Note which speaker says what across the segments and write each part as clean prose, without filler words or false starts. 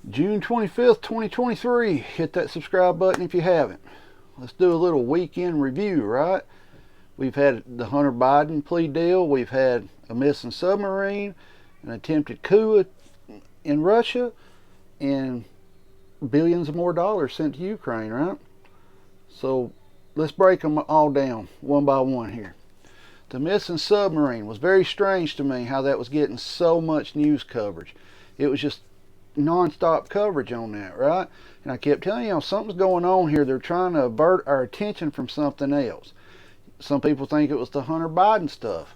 Speaker 1: June 25th, 2023. Hit that subscribe button if you haven't. Let's do a little weekend review, right? We've had the Hunter Biden plea deal. We've had a missing submarine, an attempted coup in Russia, and billions of more dollars sent to Ukraine, right? So let's break them all down one by one here. The missing submarine was very strange to me how that was getting so much news coverage. It was just non-stop coverage on that, right? And I kept telling you, something's going on here. They're trying to avert our attention from something else. Some people think it was the Hunter Biden stuff.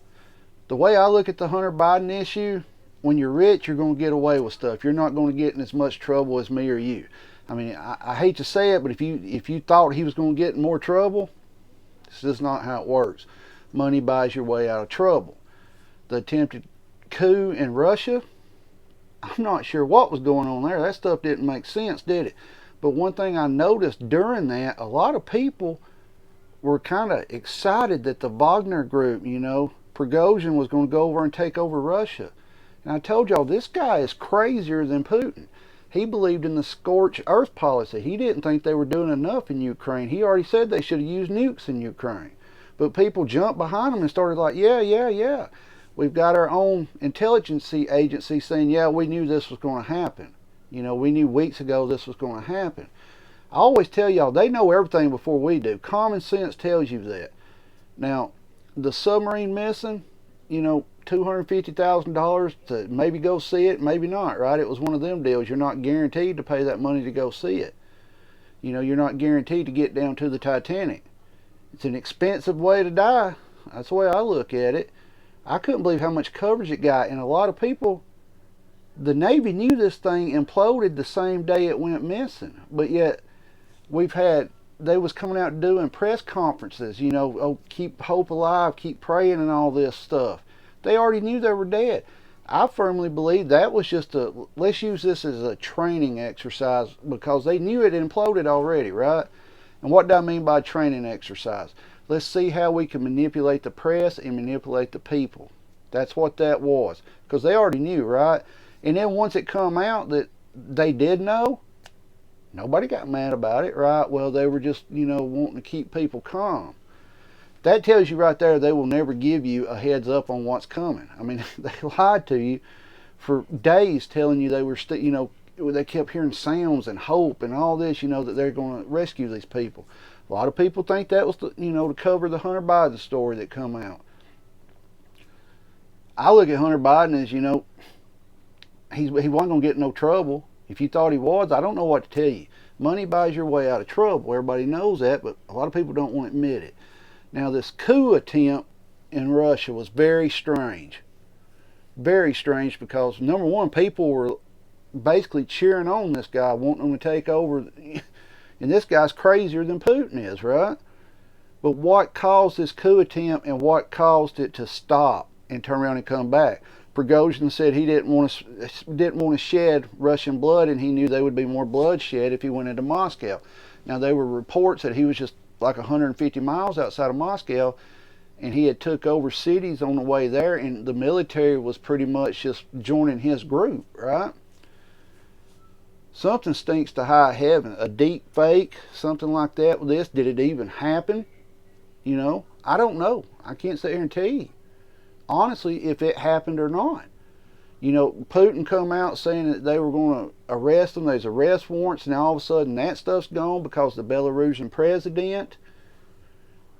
Speaker 1: The way I look at the Hunter Biden issue, when you're rich, you're going to get away with stuff. You're not going to get in as much trouble as me or you. I mean, I hate to say it, but if you thought he was going to get in more trouble, this is not how it works. Money buys your way out of trouble. The attempted coup in Russia, I'm not sure what was going on there. That stuff didn't make sense, did it? But one thing I noticed during that, a lot of people were kind of excited that the Wagner group, Prigozhin was going to go over and take over Russia. And I told y'all, this guy is crazier than Putin. He believed in the scorched earth policy. He didn't think they were doing enough in Ukraine. He already said they should have used nukes in Ukraine. But people jumped behind him and started like, yeah. We've got our own intelligence agency saying, yeah, we knew this was going to happen. We knew weeks ago this was going to happen. I always tell y'all, they know everything before we do. Common sense tells you that. Now, the submarine missing, $250,000 to maybe go see it, maybe not, right? It was one of them deals. You're not guaranteed to pay that money to go see it. You're not guaranteed to get down to the Titanic. It's an expensive way to die. That's the way I look at it. I couldn't believe how much coverage it got, and a lot of people, the Navy knew this thing imploded the same day it went missing, but yet they was coming out doing press conferences, keep hope alive, keep praying and all this stuff. They already knew they were dead. I firmly believe that was just let's use this as a training exercise, because they knew it imploded already, right? And what do I mean by training exercise? Let's see how we can manipulate the press and manipulate the people. That's what that was, because they already knew, right? And then once it come out that they did know, nobody got mad about it, right? Well, they were just, wanting to keep people calm. That tells you right there they will never give you a heads up on what's coming. I mean, they lied to you for days telling you they were they kept hearing sounds and hope and all this, that they're going to rescue these people. A lot of people think that was, to cover the Hunter Biden story that come out. I look at Hunter Biden as, he wasn't going to get in no trouble. If you thought he was, I don't know what to tell you. Money buys your way out of trouble. Everybody knows that, but a lot of people don't want to admit it. Now, this coup attempt in Russia was very strange. Very strange because, number one, people were basically cheering on this guy, wanting him to take over. And this guy's crazier than Putin is, right? But what caused this coup attempt and what caused it to stop and turn around and come back? Prigozhin said he didn't want to shed Russian blood, and he knew there would be more bloodshed if he went into Moscow. Now, there were reports that he was just like 150 miles outside of Moscow, and he had took over cities on the way there, and the military was pretty much just joining his group, right? Something stinks to high heaven. A deep fake, something like that with this. Did it even happen? I don't know. I can't sit here and tell you, honestly, if it happened or not. Putin come out saying that they were going to arrest him. There's arrest warrants, and all of a sudden that stuff's gone because the Belarusian president,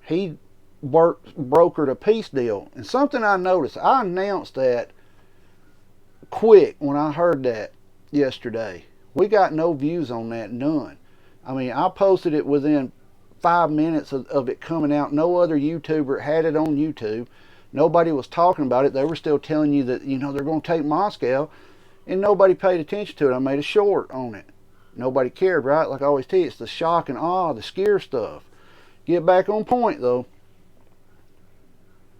Speaker 1: he brokered a peace deal. And something I noticed, I announced that quick when I heard that yesterday. We got no views on that, none. I mean, I posted it within 5 minutes of it coming out. No other YouTuber had it on YouTube. Nobody was talking about it. They were still telling you that, they're going to take Moscow, and nobody paid attention to it. I made a short on it. Nobody cared, right? Like I always tell you, it's the shock and awe, the scare stuff. Get back on point, though.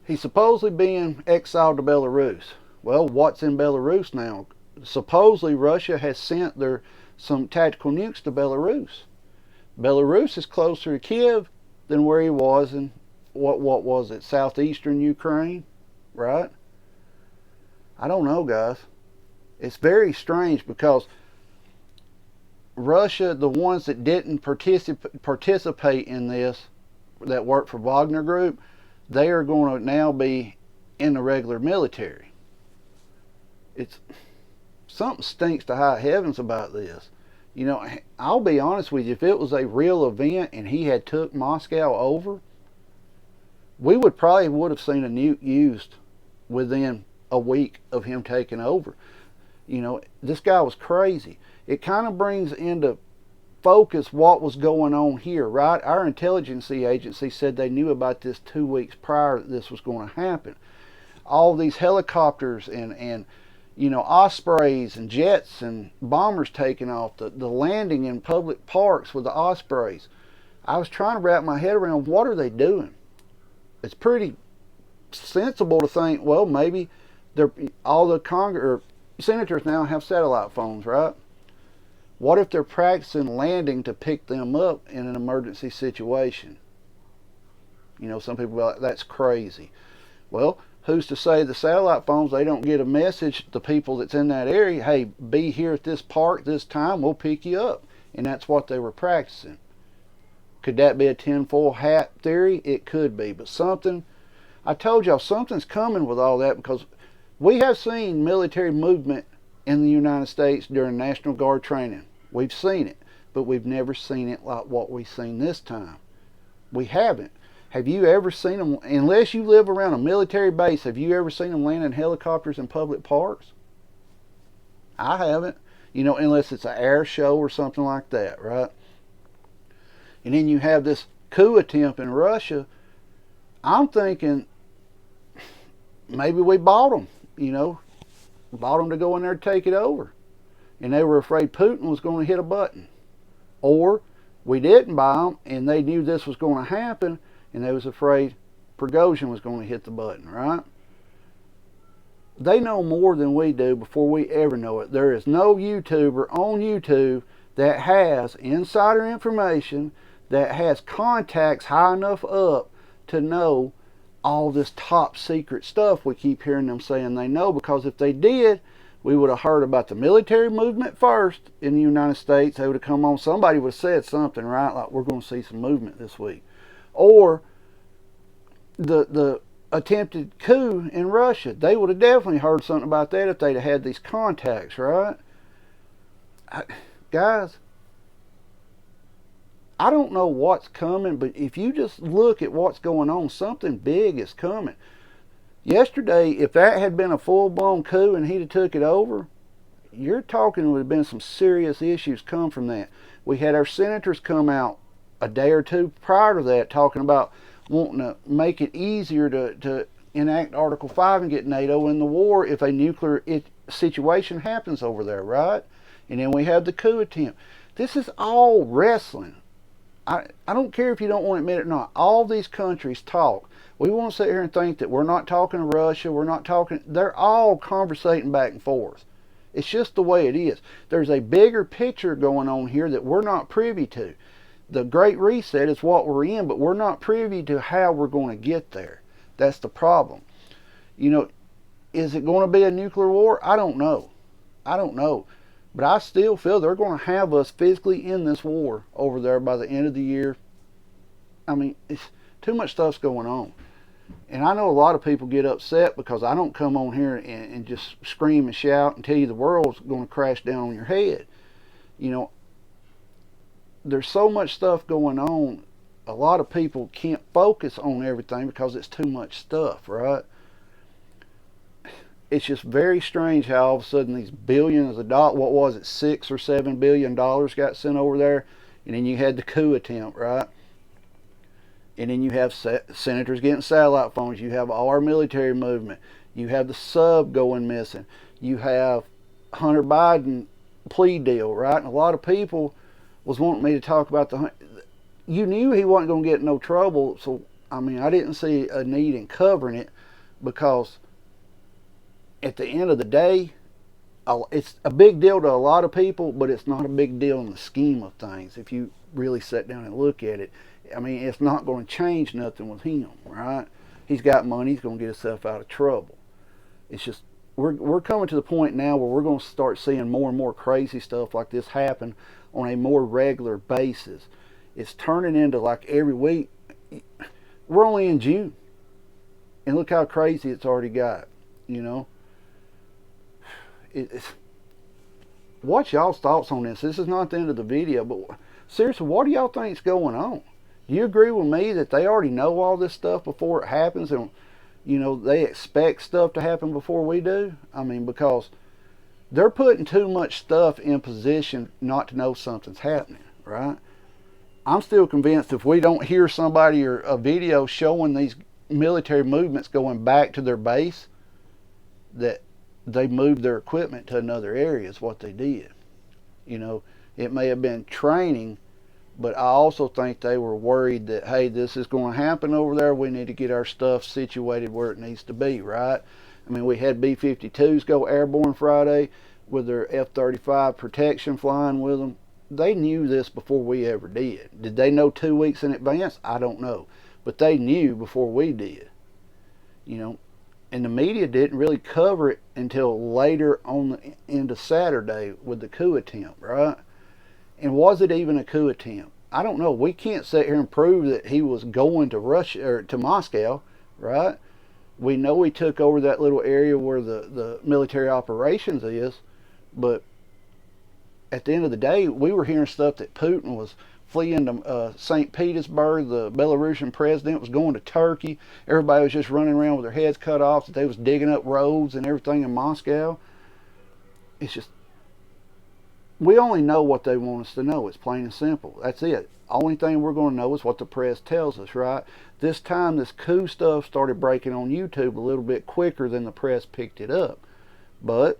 Speaker 1: He's supposedly being exiled to Belarus. Well, what's in Belarus now? Supposedly Russia has sent some tactical nukes to Belarus. Belarus is closer to Kiev than where he was in what was it, southeastern Ukraine, right? I don't know, guys. It's very strange because Russia, the ones that didn't participate in this, that work for Wagner Group, they are going to now be in the regular military. It's something stinks to high heavens about this. You know, I'll be honest with you, if it was a real event and he had took Moscow over, we would have seen a nuke used within a week of him taking over. You know, this guy was crazy. It kind of brings into focus what was going on here, right? Our intelligence agency said they knew about this 2 weeks prior that this was going to happen. All these helicopters and you know, Ospreys and jets and bombers taking off, the landing in public parks with the Ospreys. I was trying to wrap my head around, what are they doing? It's pretty sensible to think, well, maybe all the senators now have satellite phones, right? What if they're practicing landing to pick them up in an emergency situation? You know, some people are like, that's crazy. Well, who's to say the satellite phones, they don't get a message to people that's in that area, hey, be here at this park this time, we'll pick you up. And that's what they were practicing. Could that be a tinfoil hat theory? It could be. But something, I told y'all, something's coming with all that, because we have seen military movement in the United States during National Guard training. We've seen it, but we've never seen it like what we've seen this time. We haven't. Have you ever seen them, unless you live around a military base, have you ever seen them landing helicopters in public parks? I haven't. You know, unless it's an air show or something like that, right? And then you have this coup attempt in Russia. I'm thinking maybe we bought them, you know, bought them to go in there and take it over. And they were afraid Putin was going to hit a button. Or we didn't buy them and they knew this was going to happen and they was afraid Prigozhin was going to hit the button, right? They know more than we do before we ever know it. There is no YouTuber on YouTube that has insider information, that has contacts high enough up to know all this top secret stuff we keep hearing them saying they know, because if they did, we would have heard about the military movement first in the United States. They would have come on, somebody would have said something, right? Like, we're going to see some movement this week. Or the attempted coup in Russia. They would have definitely heard something about that if they'd have had these contacts, right? Guys, I don't know what's coming, but if you just look at what's going on, something big is coming. Yesterday, if that had been a full-blown coup and he'd have took it over, you're talking there would have been some serious issues come from that. We had our senators come out a day or two prior to that talking about wanting to make it easier to enact Article 5 and get NATO in the war if a nuclear situation happens over there, right? And then we have the coup attempt. This is all wrestling. I don't care if you don't want to admit it or not. All these countries talk. We want to sit here and think that we're not talking to Russia, we're not talking, they're all conversating back and forth. It's just the way it is. There's a bigger picture going on here that we're not privy to. The Great Reset is what we're in, but we're not privy to how we're going to get there. That's the problem. You know, is it going to be a nuclear war? I don't know. I don't know. But I still feel they're going to have us physically in this war over there by the end of the year. I mean, it's too much stuff's going on. And I know a lot of people get upset because I don't come on here and just scream and shout and tell you the world's going to crash down on your head. You know, there's so much stuff going on. A lot of people can't focus on everything because it's too much stuff, right? It's just very strange how all of a sudden these billions of dollars, what was it, $6 or $7 billion got sent over there, and then you had the coup attempt, right? And then you have senators getting satellite phones. You have all our military movement. You have the sub going missing. You have Hunter Biden plea deal, right? And a lot of people was wanting me to talk about you knew he wasn't going to get in no trouble, so I mean, I didn't see a need in covering it, because at the end of the day, it's a big deal to a lot of people, but it's not a big deal in the scheme of things. If you really sit down and look at it, I mean, it's not going to change nothing with him, right? He's got money. He's going to get himself out of trouble. It's just we're coming to the point now where we're going to start seeing more and more crazy stuff like this happen on a more regular basis. It's turning into like every week. We're only in June, and look how crazy it's already got. You know, it's, what's y'all's thoughts on this? This is not the end of the video, but seriously, what do y'all think's going on? You agree with me that they already know all this stuff before it happens, and you know they expect stuff to happen before we do? I mean, because they're putting too much stuff in position not to know something's happening, right? I'm still convinced if we don't hear somebody or a video showing these military movements going back to their base, that they moved their equipment to another area is what they did. You know, it may have been training, but I also think they were worried that, hey, this is going to happen over there. We need to get our stuff situated where it needs to be, right? I mean, we had B-52s go airborne Friday with their F-35 protection flying with them. They knew this before we ever did. Did they know 2 weeks in advance? I don't know. But they knew before we did. You know, and the media didn't really cover it until later on into Saturday with the coup attempt, right? And was it even a coup attempt? I don't know. We can't sit here and prove that he was going to Russia or to Moscow, right? We know he took over that little area where the military operations is, but at the end of the day, we were hearing stuff that Putin was fleeing to St. Petersburg. The Belarusian president was going to Turkey. Everybody was just running around with their heads cut off, that they was digging up roads and everything in Moscow. It's just, we only know what they want us to know. It's plain and simple. That's it. Only thing we're going to know is what the press tells us, right? This time, this coup stuff started breaking on YouTube a little bit quicker than the press picked it up. But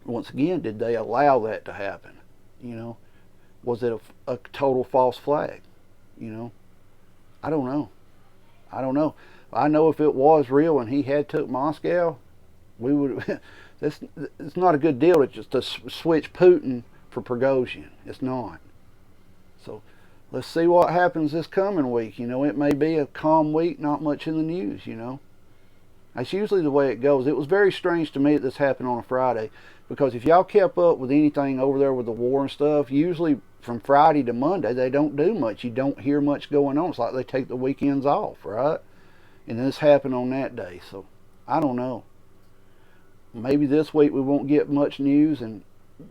Speaker 1: once again, did they allow that to happen? You know, was it a total false flag? You know, I don't know. I don't know. I know if it was real and he had took Moscow, we would. It's not a good deal to just to switch Putin for Prigozhin. It's not. So let's see what happens this coming week. You know, it may be a calm week, not much in the news. You know, that's usually the way it goes. It was very strange to me that this happened on a Friday, because if y'all kept up with anything over there with the war and stuff, usually from Friday to Monday they don't do much. You don't hear much going on. It's like they take the weekends off, right? And this happened on that day. So I don't know. Maybe this week we won't get much news, and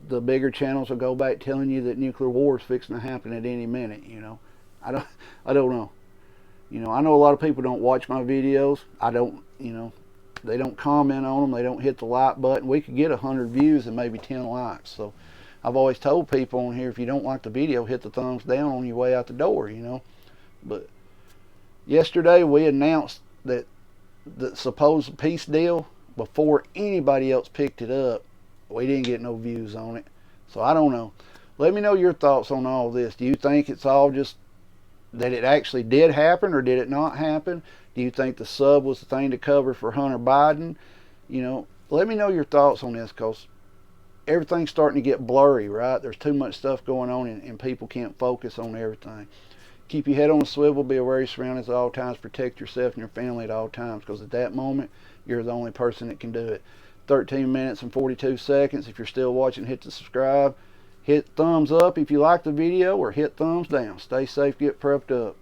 Speaker 1: the bigger channels will go back telling you that nuclear war is fixing to happen at any minute. You know, I don't know. You know, I know a lot of people don't watch my videos. I don't. You know, they don't comment on them. They don't hit the like button. We could get 100 views and maybe 10 likes. So I've always told people on here, if you don't like the video, hit the thumbs down on your way out the door. You know, but yesterday we announced that the supposed peace deal, before anybody else picked it up, we didn't get no views on it. So I don't know. Let me know your thoughts on all this. Do you think it's all just that it actually did happen, or did it not happen? Do you think the sub was the thing to cover for Hunter Biden? You know, let me know your thoughts on this, because everything's starting to get blurry, right? There's too much stuff going on, and people can't focus on everything. Keep your head on a swivel, be aware of your surroundings at all times, protect yourself and your family at all times, because at that moment, you're the only person that can do it. 13 minutes and 42 seconds. If you're still watching, hit the subscribe. Hit thumbs up if you like the video, or hit thumbs down. Stay safe, get prepped up.